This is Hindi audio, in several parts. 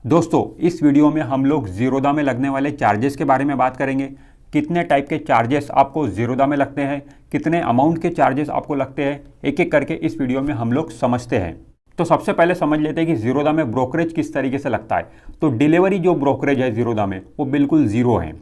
दोस्तों, इस वीडियो में हम लोग ज़ीरोधा में लगने वाले चार्जेस के बारे में बात करेंगे। कितने टाइप के चार्जेस आपको ज़ीरोधा में लगते हैं, कितने अमाउंट के चार्जेस आपको लगते हैं, एक एक करके इस वीडियो में हम लोग समझते हैं। तो सबसे पहले समझ लेते हैं कि ज़ीरोधा में ब्रोकरेज किस तरीके से लगता है। तो डिलीवरी जो ब्रोकरेज है ज़ीरोधा में वो बिल्कुल ज़ीरो है।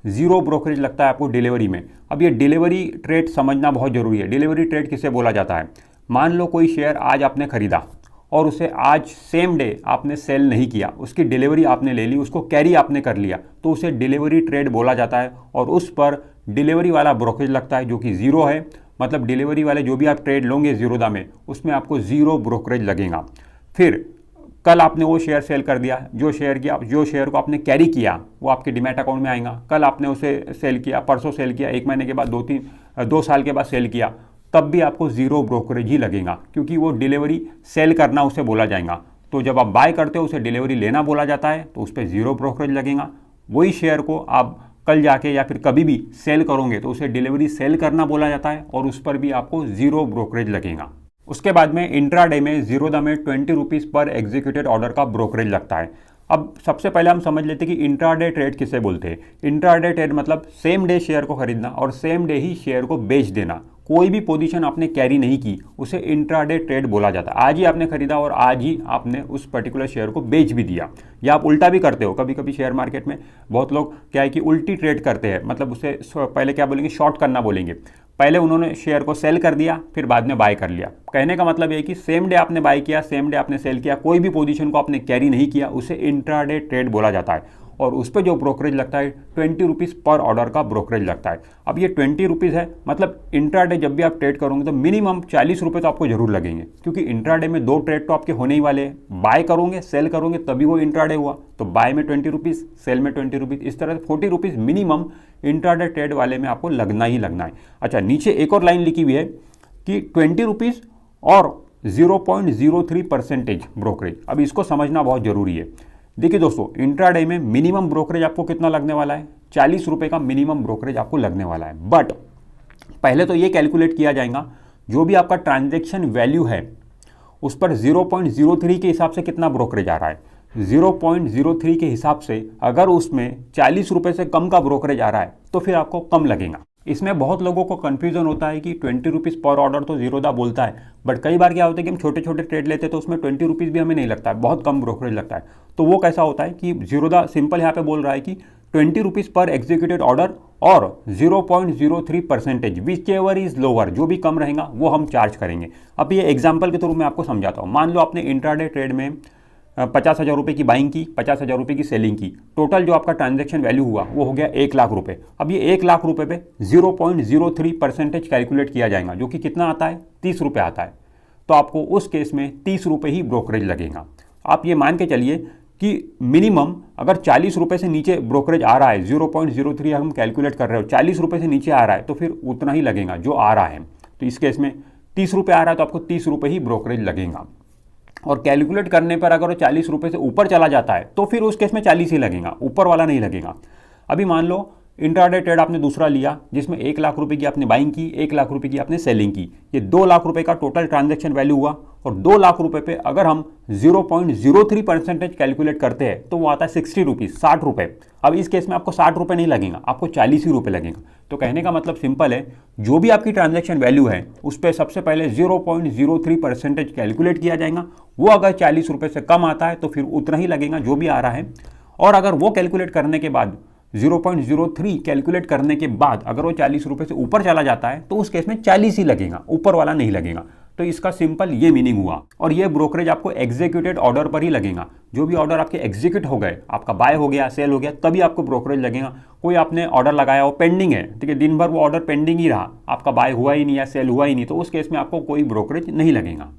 ज़ीरो ब्रोकरेज लगता है आपको डिलीवरी में। अब ये डिलीवरी ट्रेड समझना बहुत ज़रूरी है। डिलीवरी ट्रेड किसे बोला जाता है? मान लो कोई शेयर आज आपने खरीदा और उसे आज सेम डे आपने सेल नहीं किया, उसकी डिलीवरी आपने ले ली, उसको कैरी आपने कर लिया, तो उसे डिलीवरी ट्रेड बोला जाता है और उस पर डिलीवरी वाला ब्रोकरेज लगता है जो कि ज़ीरो है। मतलब डिलीवरी वाले जो भी आप ट्रेड लोगे ज़ीरोधा में, उसमें आपको ज़ीरो ब्रोकरेज लगेगा। फिर कल आपने वो शेयर सेल कर दिया, जो शेयर को आपने कैरी किया वो आपके डीमैट अकाउंट में आएगा। कल आपने उसे सेल किया, परसों सेल किया, एक महीने के बाद, दो साल के बाद सेल किया, तब भी आपको ज़ीरो ब्रोकरेज ही लगेगा, क्योंकि वो डिलीवरी सेल करना उसे बोला जाएगा। तो जब आप बाय करते हो उसे डिलीवरी लेना बोला जाता है, तो उस पर ज़ीरो ब्रोकरेज लगेगा। वही शेयर को आप कल जाके या फिर कभी भी सेल करोगे तो उसे डिलीवरी सेल करना बोला जाता है और उस पर भी आपको ज़ीरो ब्रोकरेज लगेगा। उसके बाद में इंट्राडे में ज़ीरोधा में 20 रुपीज़ पर एग्जीक्यूटेड ऑर्डर का ब्रोकरेज लगता है। अब सबसे पहले हम समझ लेते हैं कि इंट्राडे ट्रेड किसे बोलते हैं। इंट्राडे ट्रेड मतलब सेम डे शेयर को खरीदना और सेम डे ही शेयर को बेच देना। कोई भी पोजीशन आपने कैरी नहीं की, उसे इंट्राडे ट्रेड बोला जाता है। आज ही आपने खरीदा और आज ही आपने उस पर्टिकुलर शेयर को बेच भी दिया। या आप उल्टा भी करते हो। कभी कभी शेयर मार्केट में बहुत लोग क्या है कि उल्टी ट्रेड करते हैं, मतलब उसे पहले क्या बोलेंगे, शॉर्ट करना बोलेंगे। पहले उन्होंने शेयर को सेल कर दिया, फिर बाद में बाय कर लिया। कहने का मतलब ये है कि सेम डे आपने बाय किया, सेम डे आपने सेल किया, कोई भी पोजीशन को आपने कैरी नहीं किया, उसे इंट्राडे ट्रेड बोला जाता है। और उस पर जो ब्रोकरेज लगता है 20 रुपीज़ पर ऑर्डर का ब्रोकरेज लगता है। अब ये 20 रुपीज़ है, मतलब इंट्राडे जब भी आप ट्रेड करोगे तो मिनिमम 40 रुपये तो आपको जरूर लगेंगे, क्योंकि इंट्राडे में दो ट्रेड तो आपके होने ही वाले हैं। बाय करोगे, सेल करोगे, तभी वो इंट्राडे हुआ। तो बाय में 20 रुपीज़, सेल में 20 रुपीज़, इस तरह से 40 रुपीज़ मिनिमम इंट्राडे ट्रेड वाले में आपको लगना ही लगना है। अच्छा, नीचे एक और लाइन लिखी हुई है कि 20 रुपीज़ और 0.03% ब्रोकरेज। अब इसको समझना बहुत ज़रूरी है। देखिए दोस्तों, इंट्राडे में मिनिमम ब्रोकरेज आपको कितना लगने वाला है? 40 रुपये का मिनिमम ब्रोकरेज आपको लगने वाला है। बट पहले तो ये कैलकुलेट किया जाएगा जो भी आपका ट्रांजैक्शन वैल्यू है उस पर 0.03 के हिसाब से कितना ब्रोकरेज आ रहा है। 0.03 के हिसाब से अगर उसमें 40 रुपये से कम का ब्रोकरेज आ रहा है तो फिर आपको कम लगेगा। इसमें बहुत लोगों को कन्फ्यूजन होता है कि 20 रुपीज़ पर ऑर्डर तो ज़ीरोधा बोलता है, बट कई बार क्या होता है कि हम छोटे छोटे ट्रेड लेते हैं तो उसमें 20 रुपीज़ भी हमें नहीं लगता है, बहुत कम ब्रोकरेज लगता है। तो वो कैसा होता है कि ज़ीरोधा सिंपल यहाँ पे बोल रहा है कि 20 रुपीज़ पर एग्जीक्यूटेड ऑर्डर और 0.03%, विच एवर इज़ लोअर, जो भी कम रहेगा वो हम चार्ज करेंगे। अब ये एग्जाम्पल के थ्रू मैं आपको समझाता हूँ। मान लो आपने इंट्राडे ट्रेड में 50,000 रुपये की बाइंग की, 50,000 रुपये की सेलिंग की। टोटल जो आपका ट्रांजैक्शन वैल्यू हुआ वो हो गया 1 लाख रुपये। अब ये 1 लाख रुपये पे 0.03% कैलकुलेट किया जाएगा, जो कि कितना आता है? 30 रुपये आता है। तो आपको उस केस में 30 रुपये ही ब्रोकरेज लगेगा। आप ये मान के चलिए कि मिनिमम अगर 40 रुपये से नीचे ब्रोकरेज आ रहा है, 0.03 हम कैलकुलेट कर रहे हो, 40 रुपये से नीचे आ रहा है तो फिर उतना ही लगेगा जो आ रहा है। तो इस केस में 30 रुपये आ रहा है तो आपको 30 रुपये ही ब्रोकरेज लगेगा। और कैलकुलेट करने पर अगर वो 40 रुपये से ऊपर चला जाता है तो फिर उस केस में 40 ही लगेगा, ऊपर वाला नहीं लगेगा। अभी मान लो इंट्राडे ट्रेड आपने दूसरा लिया जिसमें 1 लाख रुपए की आपने बाइंग की, 1 लाख रुपए की आपने सेलिंग की। ये 2 लाख रुपए का टोटल ट्रांजैक्शन वैल्यू हुआ और 2 लाख रुपए पे अगर हम 0.03% कैलकुलेट करते हैं तो वो आता है 60 रुपीज़, 60 रुपये। अब इस केस में आपको 60 रुपये नहीं लगेगा, आपको 40 ही रुपये लगेगा। तो कहने का मतलब सिंपल है, जो भी आपकी ट्रांजैक्शन वैल्यू है उस पर सबसे पहले 0.03% कैलकुलेट किया जाएगा। वो अगर 40 रुपये से कम आता है तो फिर उतना ही लगेगा जो भी आ रहा है। और अगर वो कैलकुलेट करने के बाद 0.03 कैलकुलेट करने के बाद अगर वो 40 रुपये से ऊपर चला जाता है तो उस केस में 40 ही लगेगा, ऊपर वाला नहीं लगेगा। तो इसका सिंपल ये मीनिंग हुआ। और ये ब्रोकरेज आपको एग्जीक्यूटेड ऑर्डर पर ही लगेगा। जो भी ऑर्डर आपके एग्जीक्यूट हो गए, आपका बाय हो गया, सेल हो गया, तभी आपको ब्रोकरेज लगेगा। कोई आपने ऑर्डर लगाया हो, पेंडिंग है, ठीक है, दिन भर वो ऑर्डर पेंडिंग ही रहा, आपका बाय हुआ ही नहीं या सेल हुआ ही नहीं, तो उस केस में आपको कोई ब्रोकरेज नहीं लगेगा।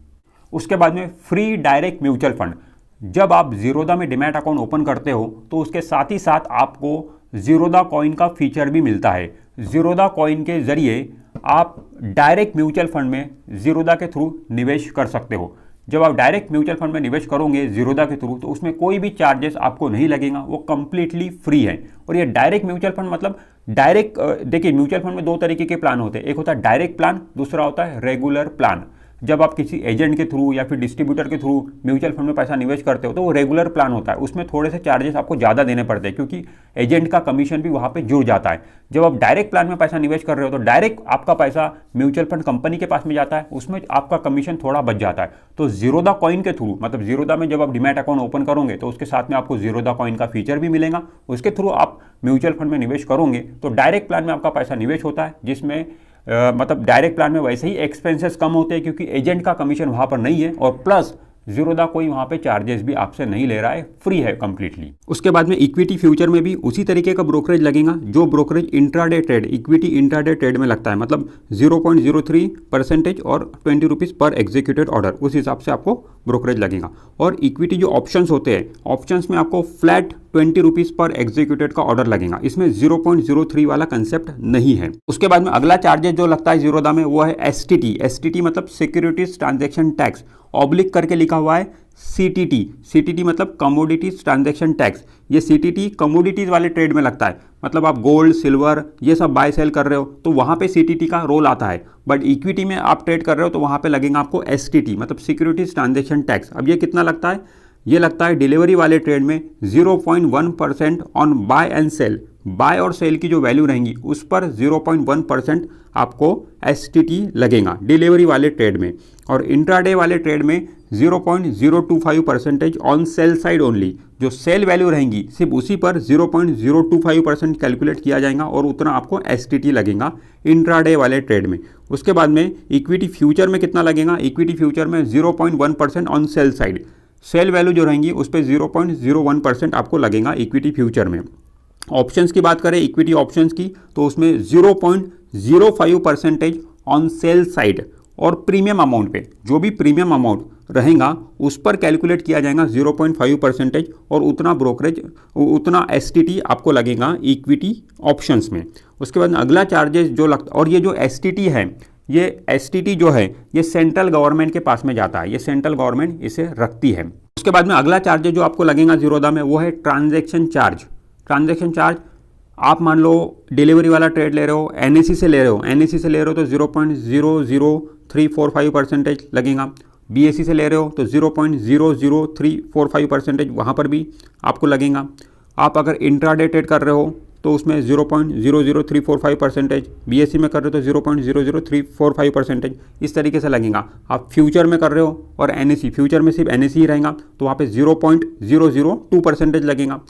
उसके बाद में फ्री डायरेक्ट म्यूचुअल फंड। जब आप ज़ीरोधा में डीमैट अकाउंट ओपन करते हो तो उसके साथ ही साथ आपको ज़ीरोधा कॉइन का फीचर भी मिलता है। ज़ीरोधा कॉइन के जरिए आप डायरेक्ट म्यूचुअल फंड में ज़ीरोधा के थ्रू निवेश कर सकते हो। जब आप डायरेक्ट म्यूचुअल फंड में निवेश करोगे ज़ीरोधा के थ्रू तो उसमें कोई भी चार्जेस आपको नहीं लगेगा, वो कंप्लीटली फ्री है। और ये डायरेक्ट म्यूचुअल फंड मतलब डायरेक्ट, देखिए म्यूचुअल फंड में दो तरीके के प्लान होते हैं, एक होता है डायरेक्ट प्लान, दूसरा होता है रेगुलर प्लान। जब आप किसी एजेंट के थ्रू या फिर डिस्ट्रीब्यूटर के थ्रू म्यूचुअल फंड में पैसा निवेश करते हो तो वो रेगुलर प्लान होता है, उसमें थोड़े से चार्जेस आपको ज़्यादा देने पड़ते हैं क्योंकि एजेंट का कमीशन भी वहाँ पे जुड़ जाता है। जब आप डायरेक्ट प्लान में पैसा निवेश कर रहे हो तो डायरेक्ट आपका पैसा म्यूचुअल फंड कंपनी के पास में जाता है, उसमें आपका कमीशन थोड़ा बच जाता है। तो जीरोधा कॉइन के थ्रू, मतलब जीरोधा में जब आप डीमैट अकाउंट ओपन करोगे तो उसके साथ में आपको जीरोधा कॉइन का फीचर भी मिलेगा, उसके थ्रू आप म्यूचुअल फंड में निवेश करोगे तो डायरेक्ट प्लान में आपका पैसा निवेश होता है, जिसमें मतलब डायरेक्ट प्लान में वैसे ही एक्सपेंसेस कम होते हैं क्योंकि एजेंट का कमीशन वहां पर नहीं है, और प्लस जीरोधा कोई वहां पे चार्जेस भी आपसे नहीं ले रहा है, फ्री है कंप्लीटली। उसके बाद में इक्विटी फ्यूचर में भी उसी तरीके का ब्रोकरेज लगेगा जो brokerage intraday trade, equity intraday trade में लगता है, मतलब 0.03% और 20 रुपीज़ पर एग्जीक्यूटेड ऑर्डर, उस हिसाब से आपको ब्रोकरेज लगेगा। और इक्विटी जो ऑप्शंस होते हैं, ऑप्शंस में आपको फ्लैट 20 रुपीज़ पर एग्जीक्यूटेड का ऑर्डर लगेगा, इसमें 0.03 वाला कंसेप्ट नहीं है। उसके बाद में अगला चार्जेस जो लगता है जीरोधा में वो है एसटीटी। एसटीटी मतलब सिक्योरिटीज ट्रांजैक्शन टैक्स, ऑब्लिक करके लिखा हुआ है सीटीटी। सीटीटी मतलब कमोडिटीज ट्रांजैक्शन टैक्स। ये सीटीटी कमोडिटीज वाले ट्रेड में लगता है, मतलब आप गोल्ड सिल्वर ये सब बाय सेल कर रहे हो तो वहाँ पे सीटीटी का रोल आता है। बट इक्विटी में आप ट्रेड कर रहे हो तो वहाँ पे लगेगा आपको एसटीटी, मतलब सिक्योरिटीज ट्रांजैक्शन टैक्स। अब ये कितना लगता है? ये लगता है डिलीवरी वाले ट्रेड में 0.1% on buy and sell. Buy और सेल की जो वैल्यू रहेंगी उस पर 0.1% आपको एसटीटी लगेगा डिलीवरी वाले ट्रेड में, और इंट्राडे वाले ट्रेड में 0.025% ऑन सेल साइड ओनली। जो सेल वैल्यू रहेंगी सिर्फ उसी पर 0.025% कैलकुलेट किया जाएगा और उतना आपको एसटीटी लगेगा इंट्राडे वाले ट्रेड में। उसके बाद में इक्विटी फ्यूचर में कितना लगेगा? इक्विटी फ्यूचर में 0.1% on sell side. Sell value जो रहेंगी उस पर 0.01% आपको लगेगा इक्विटी फ्यूचर में। ऑप्शंस की बात करें इक्विटी ऑप्शंस की तो उसमें 0.05% ऑन सेल साइड, और प्रीमियम अमाउंट पे जो भी प्रीमियम अमाउंट रहेगा उस पर कैलकुलेट किया जाएगा 0.5%, और उतना ब्रोकरेज उतना एसटीटी आपको लगेगा इक्विटी ऑप्शंस में। उसके बाद अगला चार्जेस जो लगता, और ये जो एसटीटी है, ये एसटीटी जो है ये सेंट्रल गवर्नमेंट के पास में जाता है, ये सेंट्रल गवर्नमेंट इसे रखती है। उसके बाद में अगला चार्जेस जो आपको लगेगा जीरोधा में वो है ट्रांजैक्शन चार्ज। ट्रांजैक्शन चार्ज, आप मान लो डिलीवरी वाला ट्रेड ले रहे हो, एनएससी से ले रहे हो, एनएससी से ले रहे हो तो 0.00345% लगेगा। बीएससी से ले रहे हो तो 0.00345% वहाँ पर भी आपको लगेगा। आप अगर इंट्राडे ट्रेड कर रहे हो तो उसमें 0.00345%, बीएससी में कर रहे हो तो 0.00345%, इस तरीके से लगेगा। आप फ्यूचर में कर रहे हो और एनएससी, फ्यूचर में सिर्फ एनएससी ही रहेगा तो वहाँ पे 0.002% लगेगा।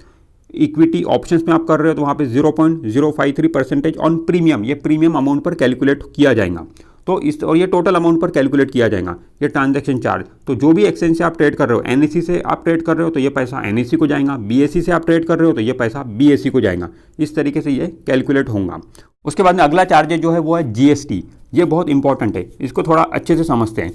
इक्विटी ऑप्शंस में आप कर रहे हो तो वहाँ पे 0.053% ऑन प्रीमियम, ये प्रीमियम अमाउंट पर कैलकुलेट किया जाएगा। तो इस, और ये टोटल अमाउंट पर कैलकुलेट किया जाएगा ये ट्रांजैक्शन चार्ज। तो जो भी एक्सचेंज से आप ट्रेड कर रहे हो, एनएससी से आप ट्रेड कर रहे हो तो ये पैसा एनएससी को जाएगा, बीएससी से आप ट्रेड कर रहे हो तो ये पैसा बीएससी को जाएगा, इस तरीके से ये कैलकुलेट होगा। उसके बाद में अगला चार्जेज जो है वो है जीएसटी। ये बहुत इंपॉर्टेंट है, इसको थोड़ा अच्छे से समझते हैं।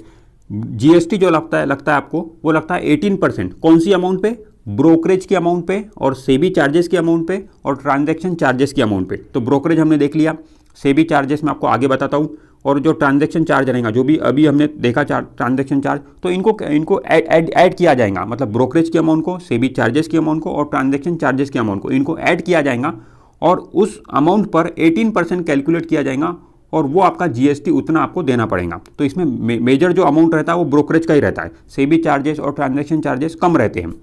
जीएसटी जो लगता है आपको, वो लगता है 18%। कौन सी अमाउंट पे? ब्रोकरेज की अमाउंट पे, और सेबी चार्जेस की अमाउंट पे, और ट्रांजैक्शन चार्जेस की अमाउंट पे। तो ब्रोकरेज हमने देख लिया, सेबी चार्जेस में आपको आगे बताता हूँ, और जो ट्रांजैक्शन चार्ज रहेगा जो भी अभी हमने देखा ट्रांजैक्शन चार्ज, तो इनको ऐड किया जाएगा, मतलब ब्रोकरेज की अमाउंट को, सेबी चार्जेस की अमाउंट को और ट्रांजैक्शन चार्जेस की अमाउंट को, इनको ऐड किया जाएगा और उस अमाउंट पर 18% कैलकुलेट किया जाएगा, और वो आपका जीएसटी उतना आपको देना पड़ेगा। तो इसमें मेजर जो अमाउंट रहता है वो ब्रोकरेज का ही रहता है, सेबी चार्जेस और ट्रांजैक्शन चार्जेस कम रहते हैं।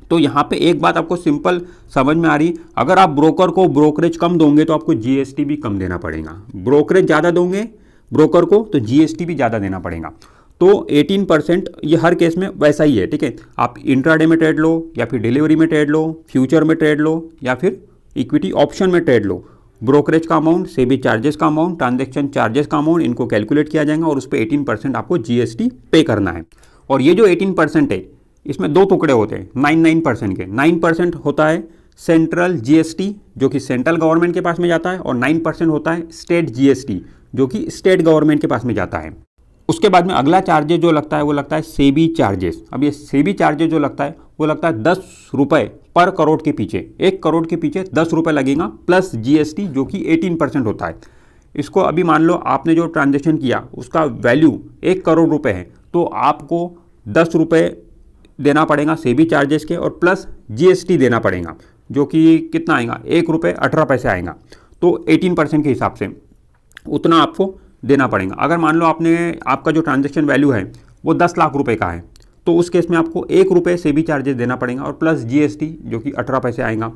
तो यहाँ पे एक बात आपको सिंपल समझ में आ रही, अगर आप ब्रोकर को ब्रोकरेज कम दोगे तो आपको जीएसटी भी कम देना पड़ेगा। ब्रोकरेज ज़्यादा दोगे ब्रोकर को तो जीएसटी भी ज़्यादा देना पड़ेगा। तो 18% ये हर केस में वैसा ही है, ठीक है। आप इंट्राडे में ट्रेड लो या फिर डिलीवरी में ट्रेड लो, फ्यूचर में ट्रेड लो या फिर इक्विटी ऑप्शन में ट्रेड लो, ब्रोकरेज का अमाउंट, सेबी चार्जेस का अमाउंट, ट्रांजैक्शन चार्जेस का अमाउंट, इनको कैलकुलेट किया जाएगा और उस पर 18% आपको जीएसटी पे करना है। और ये जो 18% है इसमें दो टुकड़े होते हैं 9% के। 9% होता है सेंट्रल जीएसटी जो कि सेंट्रल गवर्नमेंट के पास में जाता है, और 9% होता है स्टेट जीएसटी जो कि स्टेट गवर्नमेंट के पास में जाता है। उसके बाद में अगला चार्जेस जो लगता है वो लगता है सेबी चार्जेस। अब ये सेबी चार्जेस जो लगता है वो लगता है 10 रुपये पर करोड़ के पीछे, 1 करोड़ के पीछे 10 रुपये लगेगा प्लस जीएसटी जो कि 18% होता है। इसको अभी मान लो आपने जो ट्रांजेक्शन किया उसका वैल्यू 1 करोड़ रुपये है, तो आपको 10 रुपये देना पड़ेगा सेबी चार्जेस के और प्लस जीएसटी देना पड़ेगा जो कि कितना आएगा, 1 रुपये 18 पैसे आएगा। तो 18% के हिसाब से उतना आपको देना पड़ेगा। अगर मान लो आपका जो ट्रांजेक्शन वैल्यू है वो 10 लाख रुपए का है, तो उस केस में आपको 1 रुपये सेबी चार्जेस देना पड़ेगा और प्लस GST जो कि 18 पैसे आएगा।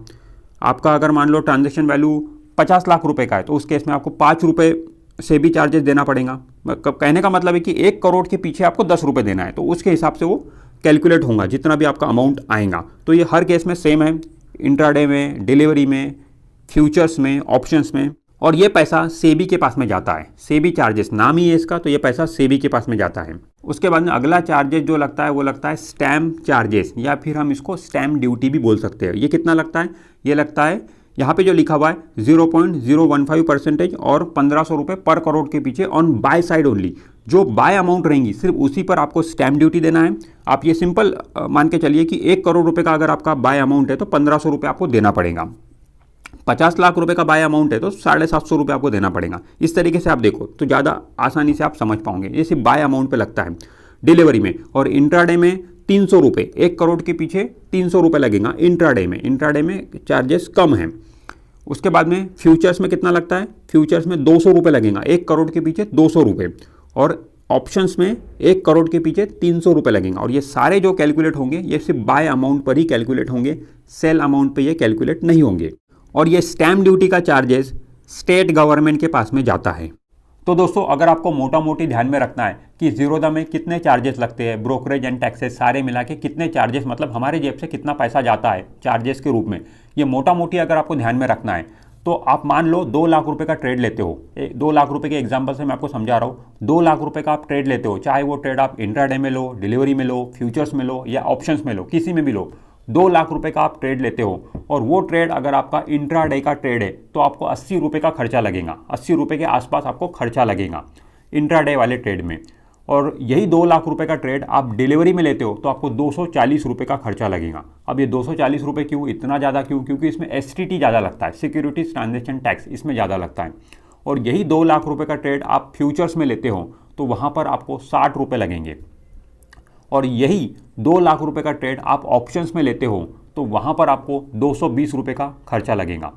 आपका अगर मान लो ट्रांजेक्शन वैल्यू 50 लाख रुपए का है, तो उस केस में आपको 5 रुपये सेबी चार्जेस देना पड़ेगा। कहने का मतलब है कि 1 करोड़ के पीछे आपको 10 रुपये देना है, तो उसके हिसाब से वो कैलकुलेट होगा जितना भी आपका अमाउंट आएगा। तो ये हर केस में सेम है, इंट्राडे में, डिलीवरी में, फ्यूचर्स में, ऑप्शंस में। और ये पैसा सेबी के पास में जाता है। सेबी चार्जेस नाम ही है इसका, तो ये पैसा सेबी के पास में जाता है। उसके बाद में अगला चार्जेस जो लगता है वो लगता है स्टैम्प चार्जेस, या फिर हम इसको स्टैम्प ड्यूटी भी बोल सकते हैं। ये कितना लगता है? ये लगता है यहाँ पे जो लिखा हुआ है 0.015% और 1500 रुपये पर करोड़ के पीछे ऑन बाय साइड ओनली। जो बाय अमाउंट रहेंगी सिर्फ उसी पर आपको स्टैम्प ड्यूटी देना है। आप ये सिंपल मान के चलिए कि 1 करोड़ रुपए का अगर आपका बाय अमाउंट है तो 1500 रुपये आपको देना पड़ेगा। 50 लाख रुपए का बाय अमाउंट है तो 750 रुपये आपको देना पड़ेगा। इस तरीके से आप देखो तो ज़्यादा आसानी से आप समझ पाओगे। ये सिर्फ बाय अमाउंट पे लगता है डिलीवरी में। और इंट्राडे में 300 रुपये, 1 करोड़ के पीछे 300 रुपये लगेगा इंट्राडे में। इंट्राडे में चार्जेस कम हैं। उसके बाद में फ्यूचर्स में कितना लगता है? फ्यूचर्स में 200 रुपये लगेगा, 1 करोड़ के पीछे 200 रुपये। और ऑप्शंस में 1 करोड़ के पीछे 300 रुपये लगेगा। और ये सारे जो कैलकुलेट होंगे ये सिर्फ बाय अमाउंट पर ही कैलकुलेट होंगे, सेल अमाउंट पर ये कैलकुलेट नहीं होंगे। और ये स्टैम्प ड्यूटी का चार्जेस स्टेट गवर्नमेंट के पास में जाता है। तो दोस्तों अगर आपको मोटा मोटी ध्यान में रखना है कि ज़ीरोधा में कितने चार्जेस लगते हैं, ब्रोकरेज एंड टैक्सेस सारे मिला के कितने चार्जेस, मतलब हमारे जेब से कितना पैसा जाता है चार्जेस के रूप में, ये मोटा मोटी अगर आपको ध्यान में रखना है तो आप मान लो 2 लाख रुपए का ट्रेड लेते हो। 2 लाख रुपए के एग्जांपल से मैं आपको समझा रहा हूँ। 2 लाख रुपए का आप ट्रेड लेते हो, चाहे वो ट्रेड आप इंट्राडे में लो, डिलीवरी में लो, फ्यूचर्स में लो या ऑप्शंस में लो, किसी में भी लो। 2 लाख रुपए का आप ट्रेड लेते हो और वो ट्रेड अगर आपका इंट्राडे का ट्रेड है तो आपको 80 रुपये का खर्चा लगेगा। 80 रुपये के आसपास आपको खर्चा लगेगा इंट्राडे वाले ट्रेड में। और यही 2 लाख रुपए का ट्रेड आप डिलीवरी में लेते हो तो आपको 240 रुपये का खर्चा लगेगा। अब ये 240 रुपये क्यों, इतना ज़्यादा क्यों? क्योंकि इसमें STT ज़्यादा लगता है, सिक्योरिटीज ट्रांजेक्शन टैक्स इसमें ज़्यादा लगता है। और यही 2 लाख रुपये का ट्रेड आप फ्यूचर्स में लेते हो तो वहाँ पर आपको 60 रुपये लगेंगे। और यही 2 लाख रुपए का ट्रेड आप ऑप्शंस में लेते हो तो वहाँ पर आपको 220 रुपये का खर्चा लगेगा।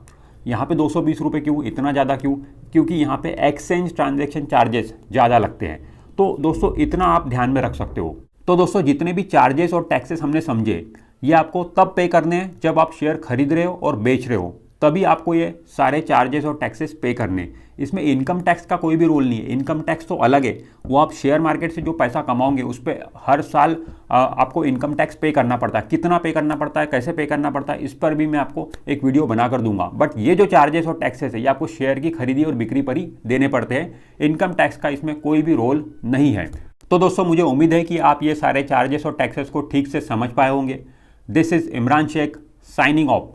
यहाँ पे 220 रुपये क्यों, इतना ज़्यादा क्यों? क्योंकि यहाँ पे एक्सचेंज ट्रांजैक्शन चार्जेस ज़्यादा लगते हैं। तो दोस्तों इतना आप ध्यान में रख सकते हो। तो दोस्तों जितने भी चार्जेस और टैक्सेस हमने समझे ये आपको तब पे करने हैं जब आप शेयर खरीद रहे हो और बेच रहे हो, तभी आपको ये सारे चार्जेस और टैक्सेस पे करने। इसमें इनकम टैक्स का कोई भी रोल नहीं है। इनकम टैक्स तो अलग है, वो आप शेयर मार्केट से जो पैसा कमाओगे उस पर हर साल आपको इनकम टैक्स पे करना पड़ता है। कितना पे करना पड़ता है, कैसे पे करना पड़ता है, इस पर भी मैं आपको एक वीडियो बना कर दूंगा। बट ये जो चार्जेस और टैक्सेस है ये आपको शेयर की खरीदी और बिक्री पर ही देने पड़ते हैं। इनकम टैक्स का इसमें कोई भी रोल नहीं है। तो दोस्तों मुझे उम्मीद है कि आप ये सारे चार्जेस और टैक्सेस को ठीक से समझ पाए होंगे। This is Imran Sheikh signing of.